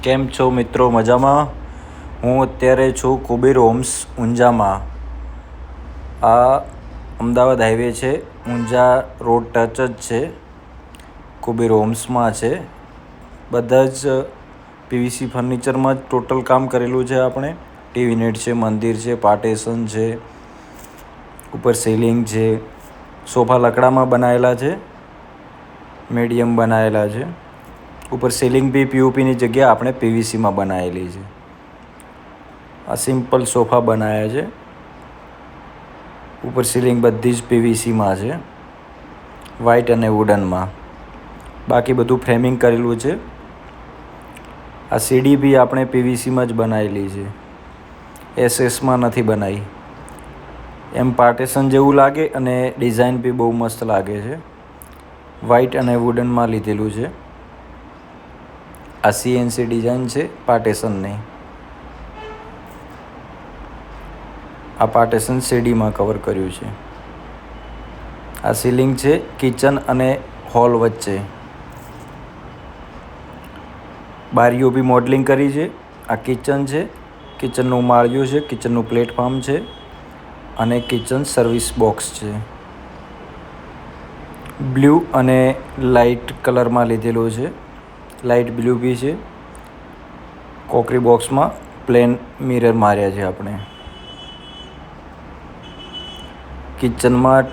કેમ છો મિત્રો? મજામાં? હું અત્યારે છું કુબેર હોમ્સ ઊંઝામાં. આ અમદાવાદ હાઈવે છે, ઊંઝા રોડ ટચ જ છે. કુબેર હોમ્સમાં છે. બધા જ પીવીસી ફર્નિચરમાં જ ટોટલ કામ કરેલું છે. આપણે ટીવી નેટ છે, મંદિર છે, પાર્ટેશન છે, ઉપર સીલિંગ છે, સોફા લકડામાં બનાવેલા છે, મીડિયમ બનાવેલા છે. ઉપર સીલિંગ બી પીઓપીની જગ્યા આપણે પીવીસીમાં બનાવેલી છે. આ સિમ્પલ સોફા બનાવ્યા છે. ઉપર સીલિંગ બધી જ પીવીસીમાં છે, વ્હાઇટ અને વુડનમાં. બાકી બધું ફ્રેમિંગ કરેલું છે. આ સીડી બી આપણે પીવીસીમાં જ બનાવેલી છે, એસએસમાં નથી બનાવી. એમ પાર્ટેશન જેવું લાગે અને ડિઝાઇન બી બહુ મસ્ત લાગે છે. વ્હાઇટ અને વુડનમાં લીધેલું છે. આ સીએનસી ડિઝાઇન છે પાર્ટેશનની. આ પાર્ટેશન સીડીમાં કવર કર્યું છે. આ સીલિંગ છે કિચન અને હોલ વચ્ચે. બારીઓ બી મોડલિંગ કરી છે. આ કિચન છે, કિચનનું માળિયું છે, કિચનનું પ્લેટફોર્મ છે અને કિચન સર્વિસ બોક્સ છે. બ્લુ અને લાઇટ કલરમાં લીધેલું છે. લાઇટ બ્લુ બી છે. કોકરી બોક્સમાં પ્લેન મિરર માર્યા છે આપણે. કિચનમાં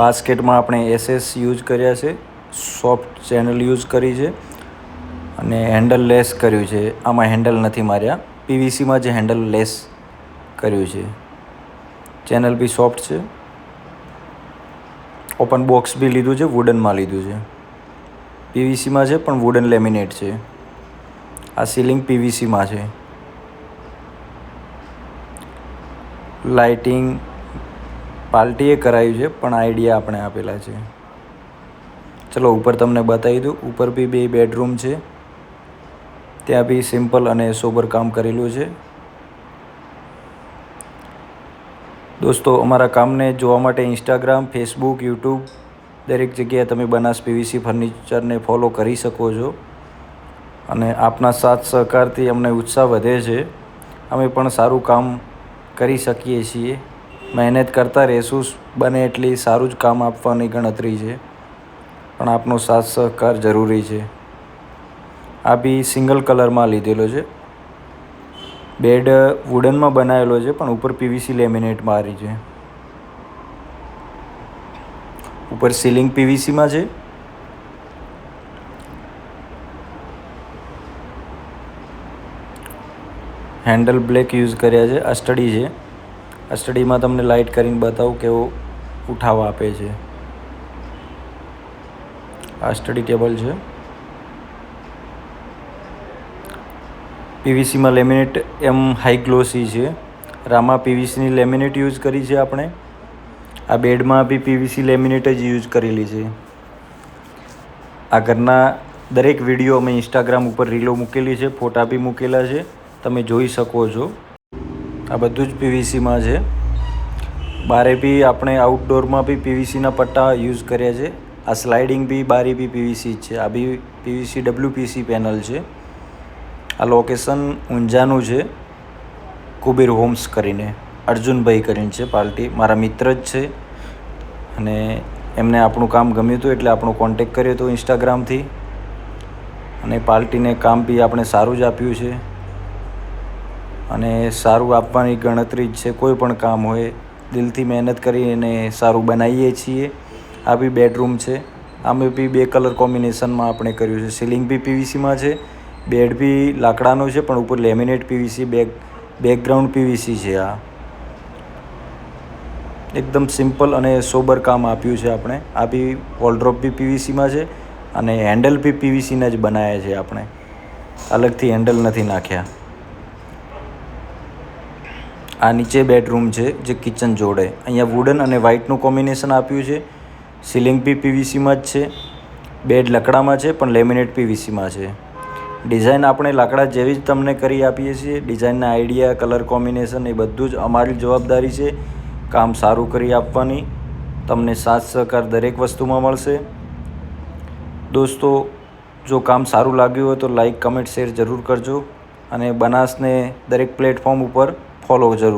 બાસ્કેટમાં આપણે એસએસ યુઝ કર્યા છે, સોફ્ટ ચેનલ યુઝ કરી છે અને હેન્ડલ લેસ કર્યું છે. આમાં હેન્ડલ નથી માર્યા, પીવીસીમાં જે હેન્ડલ લેસ કર્યું છે. ચેનલ બી સોફ્ટ છે. ઓપન બોક્સ બી લીધું છે, વુડનમાં લીધું છે. પીવીસીમાં છે પણ વુડન લેમિનેટ છે. આ સીલિંગ પીવીસીમાં છે. લાઇટિંગ પાર્ટીએ કરાવ્યું છે પણ આઈડિયા આપણે આપેલા છે. ચલો ઉપર તમને બતાવી દઉં. ઉપર બી 2 બેડરૂમ છે. ત્યાં બી સિમ્પલ અને સોબર કામ કરેલું છે. દોસ્તો, અમારા કામને જોવા માટે ઇન્સ્ટાગ્રામ, ફેસબુક, યુટ્યુબ દરેક જગ્યાએ તમે બનાસ પીવીસી ફર્નિચરને ફોલો કરી શકો છો. અને આપના સાથ સહકારથી અમને ઉત્સાહ વધે છે. અમે પણ સારું કામ કરી શકીએ છીએ. મહેનત કરતા રહેશું, બને એટલી સારું જ કામ આપવાની ગણતરી છે, પણ આપનો સાથ સહકાર જરૂરી છે. આ બી સિંગલ કલરમાં લીધેલો છે. બેડ વુડનમાં બનાવેલો છે પણ ઉપર પીવીસી લેમિનેટ મારી છે. ઉપર સીલિંગ પીવીસીમાં છે. હેન્ડલ બ્લેક યુઝ કર્યા છે. આ સ્ટડી છે. આ સ્ટડીમાં તમને લાઇટ કરીને બતાવું કેવો ઉઠાવ આપે છે. આ સ્ટડી ટેબલ છે. પીવીસીમાં લેમિનેટ એમ હાઈ ગ્લોસી છે. રામા પીવીસીની લેમિનેટ યુઝ કરી છે આપણે. આ બેડમાં બી પીવીસી લેમિનેટ જ યુઝ કરેલી છે. આ ઘરના દરેક વિડીયો અમે ઇન્સ્ટાગ્રામ ઉપર રીલો મૂકેલી છે, ફોટા બી મૂકેલા છે, તમે જોઈ શકો છો. આ બધું જ પીવીસીમાં છે. બારે બી આપણે આઉટડોરમાં બી પીવીસીના પટ્ટા યુઝ કર્યા છે. આ સ્લાઇડિંગ બી બારી બી પીવીસી જ છે. આ બી પીવીસી WPC પેનલ છે. આ લોકેશન ઊંઝાનું છે. કુબેર હોમ્સ કરીને અર્જુનભાઈ કરીને છે પાર્ટી, મારા મિત્ર જ છે. અને એમને આપણું કામ ગમ્યું હતું એટલે આપણો કોન્ટેક કર્યો હતો ઇન્સ્ટાગ્રામથી. અને પાર્ટીને કામ બી આપણે સારું જ આપ્યું છે અને સારું આપવાની ગણતરી જ છે. કોઈ પણ કામ હોય દિલથી મહેનત કરીને સારું બનાવીએ છીએ. આ બી બેડરૂમ છે. આમે બી 2 કલર કોમ્બિનેશનમાં આપણે કર્યું છે. સીલિંગ બી પીવીસીમાં છે. બેડ બી લાકડાનો છે પણ ઉપર લેમિનેટ પીવીસી, બેકગ્રાઉન્ડ પીવીસી છે. આ એકદમ સિમ્પલ અને સોબર કામ આપ્યું છે આપણે. આ બી વોલડ્રોપ બી પીવીસીમાં છે અને હેન્ડલ બી પીવીસીના જ બનાવ્યા છે આપણે. અલગથી હેન્ડલ નથી નાખ્યા. આ નીચે બેડરૂમ છે જે કિચન જોડે. અહીંયા વુડન અને વ્હાઇટનું કોમ્બિનેશન આપ્યું છે. સીલિંગ બી પીવીસીમાં જ છે. બેડ લકડામાં છે પણ લેમિનેટ પીવીસીમાં છે. ડિઝાઇન આપણે લાકડા જેવી જ તમને કરી આપીએ છીએ. ડિઝાઇનના આઈડિયા, કલર કોમ્બિનેશન એ બધું જ અમારી જવાબદારી છે. કામ સારું કરી આપવાની. તમને સાથ સહકાર દરેક વસ્તુમાં મળશે. દોસ્તો, જો કામ સારું લાગ્યું હોય તો લાઈક કમેન્ટ શેર જરૂર કરજો અને બનાસને દરેક પ્લેટફોર્મ ઉપર ફોલો જરૂર